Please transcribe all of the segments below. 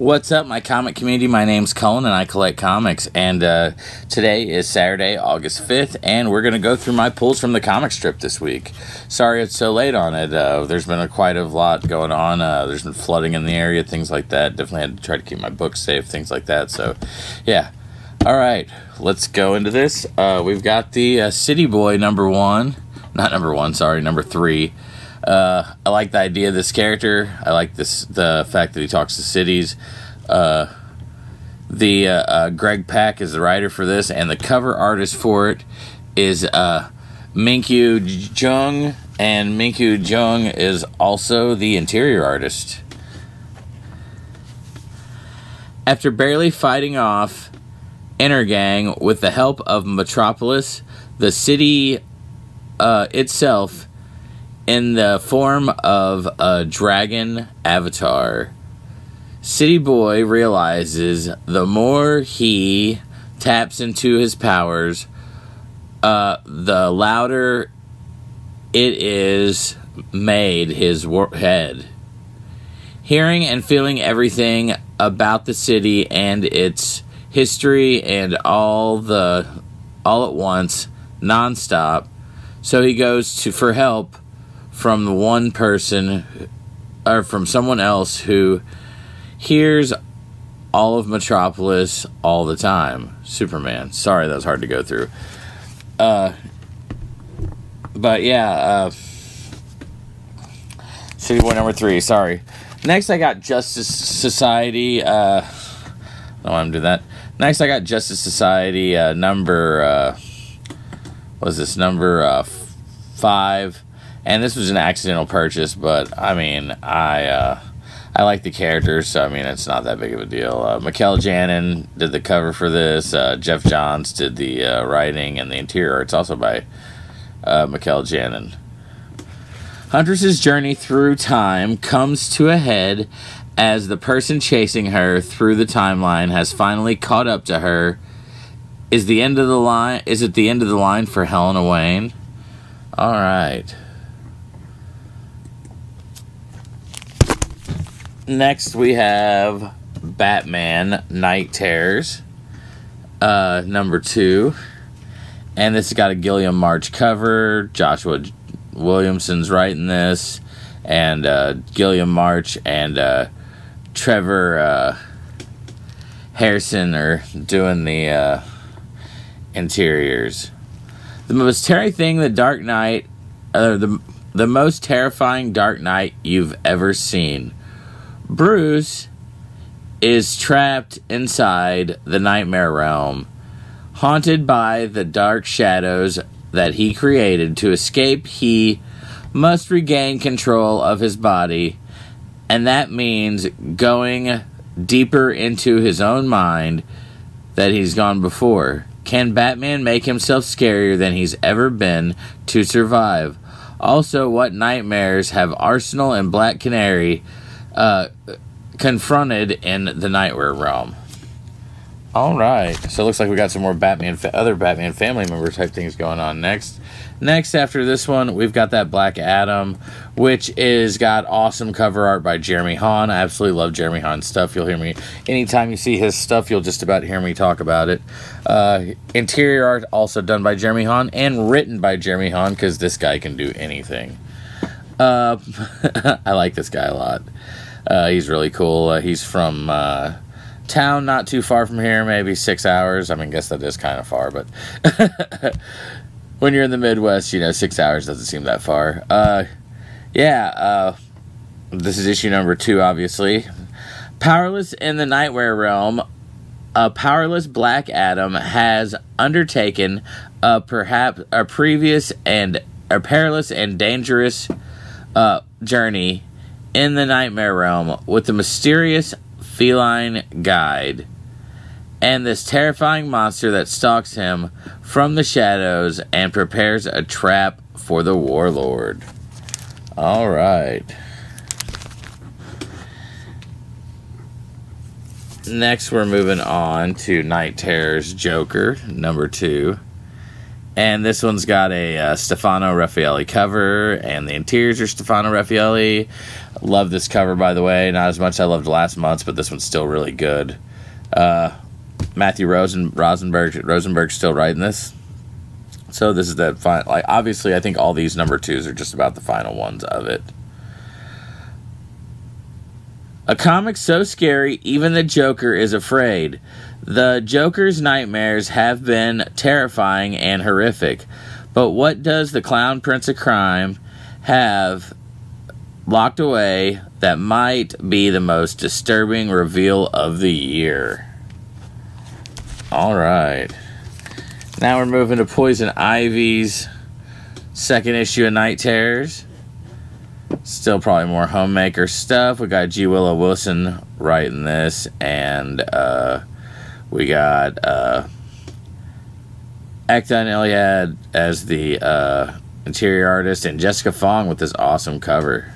What's up, my comic community? My name's Cullen, and I collect comics. And today is Saturday, August 5th, and we're going to go through my pulls from the Comix Strip this week. Sorry it's so late on it. There's been quite a lot going on. There's been flooding in the area, things like that. Definitely had to try to keep my books safe, things like that. So, yeah. All right, let's go into this. We've got the City Boy number 3. I like the idea of this character. I like the fact that he talks to cities. Greg Pak is the writer for this, and the cover artist for it is Minkyu Jung, and Minkyu Jung is also the interior artist. After barely fighting off Intergang with the help of Metropolis, the city itself, in the form of a dragon avatar, City Boy realizes the more he taps into his powers, the louder it is made his head. Hearing and feeling everything about the city and its history and all at once, nonstop, so he goes for help from the one person, or from someone else who hears all of Metropolis all the time. Superman. Sorry, that was hard to go through. But yeah, City Boy number 3, sorry. Next I got Justice Society, I don't want to do that. Next I got Justice Society, number 5. And this was an accidental purchase, but I mean, I like the characters, so I mean, it's not that big of a deal. Mikel Janin did the cover for this. Jeff Johns did the writing and the interior art's also by Mikel Janin. Huntress's journey through time comes to a head as the person chasing her through the timeline has finally caught up to her. Is it the end of the line for Helena Wayne? All right. Next, we have Batman Night Terrors, number 2. And this has got a Gilliam March cover. Joshua Williamson's writing this. And Gilliam March and Trevor Harrison are doing the interiors. The most terrifying the most terrifying Dark Knight you've ever seen. Bruce is trapped inside the nightmare realm, haunted by the dark shadows that he created. To escape, he must regain control of his body, and that means going deeper into his own mind that he's gone before. Can Batman make himself scarier than he's ever been to survive? Also, what nightmares have Arsenal and Black Canary confronted in the Nightmare realm? All right, so it looks like we got some more other Batman family member type things going on next. Next, after this one, we've got that Black Adam, which is got awesome cover art by Jeremy Hahn. I absolutely love Jeremy Hahn's stuff. You'll hear me anytime you see his stuff. You'll just about hear me talk about it. Interior art also done by Jeremy Hahn and written by Jeremy Hahn, because this guy can do anything. I like this guy a lot. He's really cool. He's from town not too far from here, maybe 6 hours. I mean, I guess that is kind of far, but when you're in the Midwest, 6 hours doesn't seem that far. This is issue number 2, obviously. Powerless in the Nightmare realm, a powerless Black Adam has undertaken a perilous and dangerous journey in the Nightmare realm with a mysterious feline guide and this terrifying monster that stalks him from the shadows and prepares a trap for the warlord. All right. Next, we're moving on to Night Terrors Joker, number 2. And this one's got a Stefano Raffaelli cover, and the interiors are Stefano Raffaelli. Love this cover, by the way. Not as much as I loved last month's, but this one's still really good. Matthew Rosenberg's still writing this. So this is the final. Like, obviously, I think all these number 2s are just about the final ones of it. A comic so scary, even the Joker is afraid. The Joker's nightmares have been terrifying and horrific. But what does the Clown Prince of Crime have locked away that might be the most disturbing reveal of the year? Alright. Now we're moving to Poison Ivy's second issue of Night Terrors. Still probably more homemaker stuff. We got G. Willow Wilson writing this, and we got Ekta Iliad as the interior artist, and Jessica Fong with this awesome cover.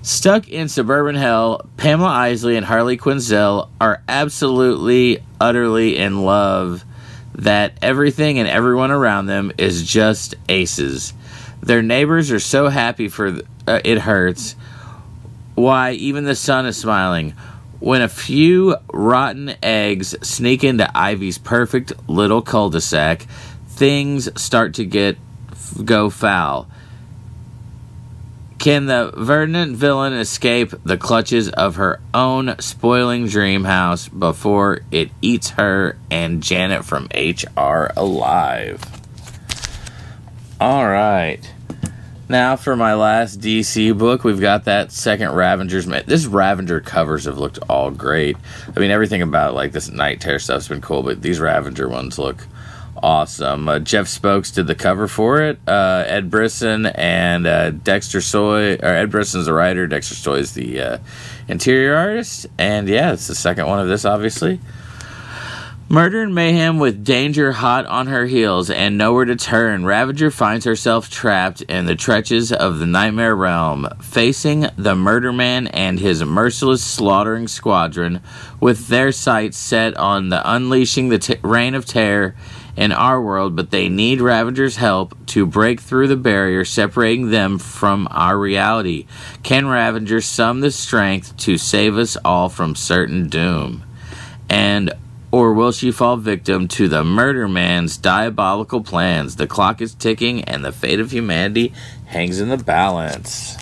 Stuck in suburban hell, Pamela Isley and Harley Quinzel are absolutely, utterly in love that everything and everyone around them is just aces. Their neighbors are so happy for it hurts. Why, even the sun is smiling. When a few rotten eggs sneak into Ivy's perfect little cul-de-sac, things start to go foul. Can the verdant villain escape the clutches of her own spoiling dream house before it eats her and Janet from HR alive? Alright. Now for my last DC book, we've got that second Ravengers. This Ravenger covers have looked all great. I mean, everything about like this Night Terror stuff's been cool, but these Ravenger ones look awesome. Jeff Spokes did the cover for it. Ed Brisson and Dexter Soy, or Ed Brisson's the writer, Dexter Soy is the interior artist. And yeah, it's the second one of this, obviously. Murder and mayhem with danger hot on her heels and nowhere to turn, Ravager finds herself trapped in the trenches of the Nightmare Realm, facing the Murder Man and his merciless slaughtering squadron, with their sights set on unleashing the reign of terror in our world, but they need Ravager's help to break through the barrier separating them from our reality. Can Ravager summon the strength to save us all from certain doom? Or will she fall victim to the Murder Man's diabolical plans? The clock is ticking and the fate of humanity hangs in the balance.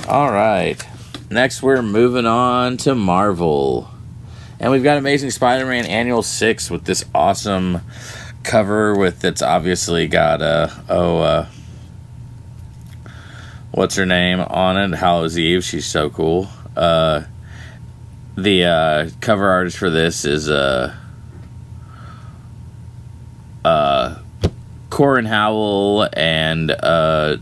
Alright, next we're moving on to Marvel. And we've got Amazing Spider-Man Annual 6 with this awesome cover with, it's obviously got what's her name on it, Hallows Eve, she's so cool. The cover artist for this is Corin Howell, and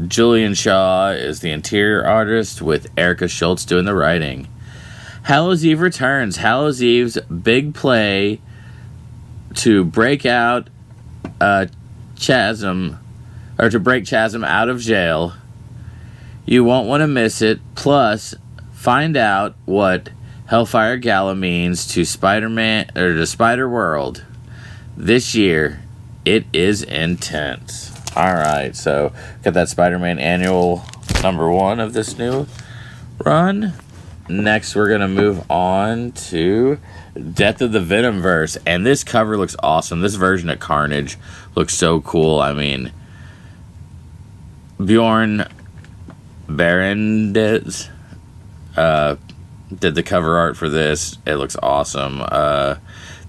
Julian Shaw is the interior artist, with Erica Schultz doing the writing. Hallows Eve returns. Hallows Eve's big play to break out Chasm out of jail. You won't want to miss it. Plus, find out what Hellfire Gala means to Spider-Man, or to Spider-World this year. It is intense. Alright, so got that Spider-Man Annual #1 of this new run. Next, we're going to move on to Death of the Venomverse. And this cover looks awesome. This version of Carnage looks so cool. I mean, Bjorn Berendez did the cover art for this. It looks awesome. The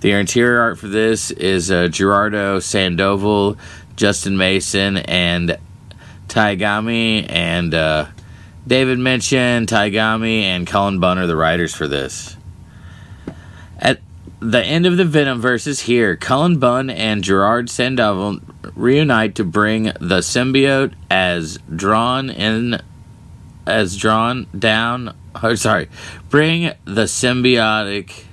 interior art for this is Gerardo Sandoval, Justin Mason, and Taigami, and David Minchin, Taigami, and Cullen Bunn are the writers for this. At the end of the Venomverse is here. Cullen Bunn and Gerard Sandoval reunite to bring the symbiote bring the symbiotic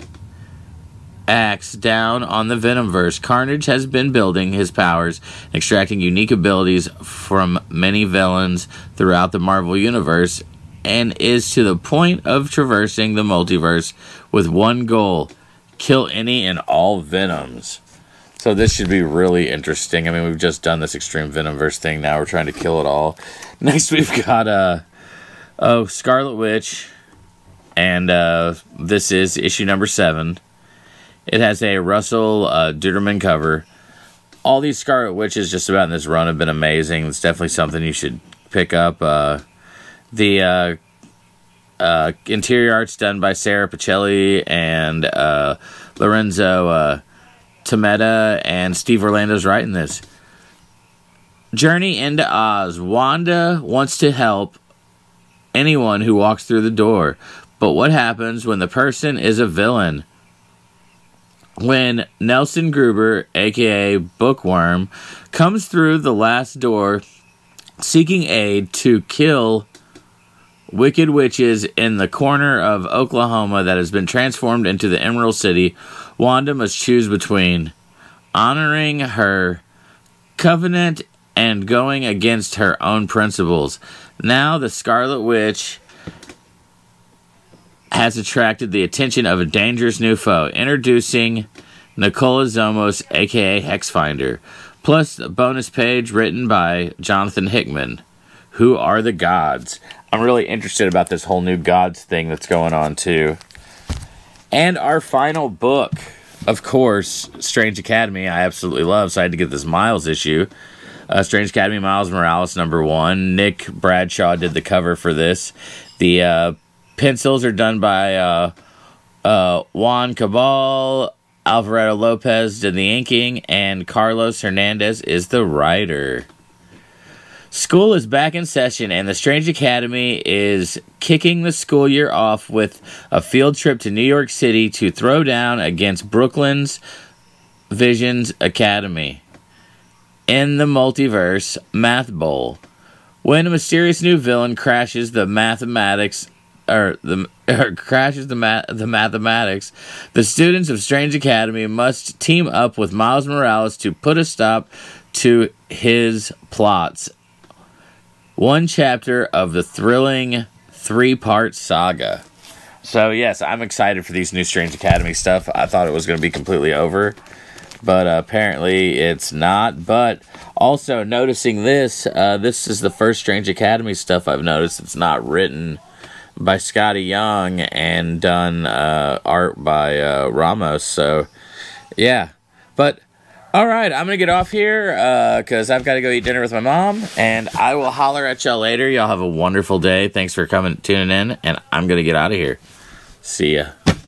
axe down on the Venomverse. Carnage has been building his powers, extracting unique abilities from many villains throughout the Marvel Universe, and is to the point of traversing the multiverse with one goal: kill any and all Venoms. So this should be really interesting. I mean, we've just done this Extreme Venomverse thing. Now we're trying to kill it all. Next, we've got Scarlet Witch, and this is issue number 7. It has a Russell Duderman cover. All these Scarlet Witches just about in this run have been amazing. It's definitely something you should pick up. The interior art's done by Sarah Pacelli and Lorenzo Tometa, and Steve Orlando's writing this. Journey into Oz. Wanda wants to help anyone who walks through the door. But what happens when the person is a villain? When Nelson Gruber, aka Bookworm, comes through the last door seeking aid to kill wicked witches in the corner of Oklahoma that has been transformed into the Emerald City, Wanda must choose between honoring her covenant and going against her own principles. Now the Scarlet Witch has attracted the attention of a dangerous new foe. Introducing Nicola Zomos, aka Hexfinder. Plus a bonus page written by Jonathan Hickman. Who are the gods? I'm really interested about this whole new gods thing that's going on too. And our final book, of course, Strange Academy, I absolutely love, so I had to get this Miles issue. Strange Academy Miles Morales #1. Nick Bradshaw did the cover for this. The pencils are done by Juan Cabal. Alvarado Lopez did the inking, and Carlos Hernandez is the writer. School is back in session, and the Strange Academy is kicking the school year off with a field trip to New York City to throw down against Brooklyn's Visions Academy in the Multiverse Math Bowl. When a mysterious new villain crashes the mathematics, the students of Strange Academy must team up with Miles Morales to put a stop to his plots. One chapter of the thrilling 3-part saga. So, yes, I'm excited for these new Strange Academy stuff. I thought it was going to be completely over, but apparently it's not. But also, noticing this, this is the first Strange Academy stuff I've noticed. It's not written by Scotty Young and done art by Ramos. So, yeah. But all right, I'm going to get off here because I've got to go eat dinner with my mom, and I will holler at y'all later. Y'all have a wonderful day. Thanks for tuning in, and I'm going to get out of here. See ya.